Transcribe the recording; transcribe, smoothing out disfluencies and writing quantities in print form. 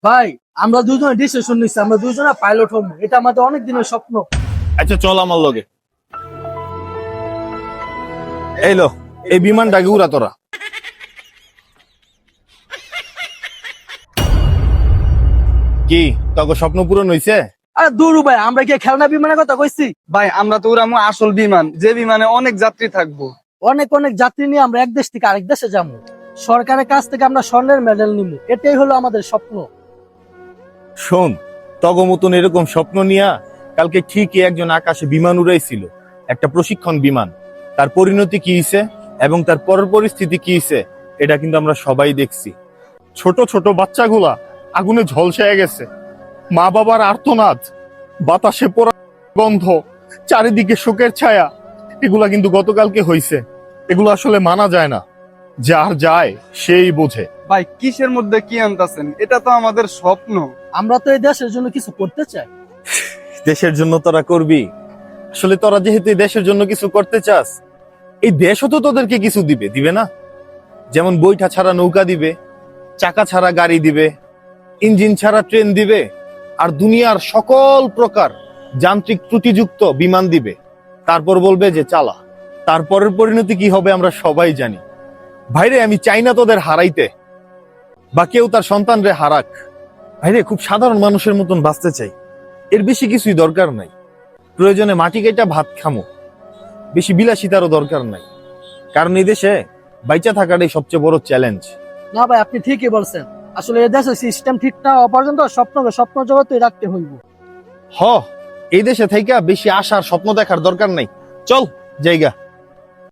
ভাই, আমরা দুজনে ডিসিশন নিচ্ছি, আমরা দুজনে পাইলট হব, এটা আমাদের অনেক দিনের স্বপ্ন। আচ্ছা চল আমার লগে। এই লো, এই বিমানটাকে উড়া তোরা। কি তোকে স্বপ্ন পূরণ হইছে? আরে দূর ভাই, আমরা কি খেলনা বিমানের কথা কইছি? ভাই আমরা তো উড়ামু আসল বিমান, যে বিমানে অনেক যাত্রী থাকবো। অনেক অনেক যাত্রী নিয়ে আমরা এক দেশ থেকে আরেক দেশে যাবো, সরকারের কাছ থেকে আমরা স্বর্ণের মেডেল নিব, এটাই হলো আমাদের স্বপ্ন। শোন, তগ মতন এরকম স্বপ্ন নিয়া কালকে ঠিকই একজন আকাশে বিমান উড়াইছিল, একটা প্রশিক্ষণ বিমান। তার পরিণতি কি হইছে এবং তার পরের পরিস্থিতি কি হইছে এটা কিন্তু আমরা সবাই দেখছি। ছোট ছোট বাচ্চাগুলা আগুনে ঝলসে গেছে, মা বাবার আর্তনাদ, বাতাসে পোড়া গন্ধ, চারিদিকে শোকের ছায়া। এগুলা কিন্তু গতকালকে হইছে। এগুলো আসলে মানা যায় না, যার যায় সেই বোঝে। ভাই কিসের মধ্যে কি আনতাছেন? এটা তো আমাদের স্বপ্ন। আমরা তো এই দেশের জন্য কিছু করতে চাই। দেশের জন্য তোরা করবি? আসলে তোরা যেহেতু এই দেশের জন্য কিছু করতে চাস, এই দেশও তো তোদেরকে কিছু দিবে, দিবে না? যেমন বইটা ছাড়া নৌকা দিবে, চাকা ছাড়া গাড়ি দিবে, ইঞ্জিন ছাড়া ট্রেন দিবে, আর দুনিয়ার সকল প্রকার যান্ত্রিক ত্রুটিযুক্ত বিমান দিবে। তারপর বলবে যে চালা। তারপরের পরিণতি কি হবে আমরা সবাই জানি। ভাইরে, আমি চাই না তোদের হারাইতে বা কেউ তার সন্তানরে হারাক। ভাইরে, খুব সাধারণ মানুষের মতন বাঁচতে চাই, এর বেশি কিছুই দরকার নাই। প্রয়োজনে মাটি কেটে ভাত খামো, বেশি বিলাসিতারও দরকার নাই। কারণ এই দেশে বাইচা থাকাটাই সবচেয়ে বড় চ্যালেঞ্জ। না ভাই, আপনি ঠিকই বলছেন। আসলে এই দেশের সিস্টেম ঠিক না হওয়া পর্যন্ত স্বপ্নকে স্বপ্ন জগতে রাখতে হইব। হ, এই দেশে থাইকা বেশি আশার স্বপ্ন দেখার দরকার নাই। চল জায়গা।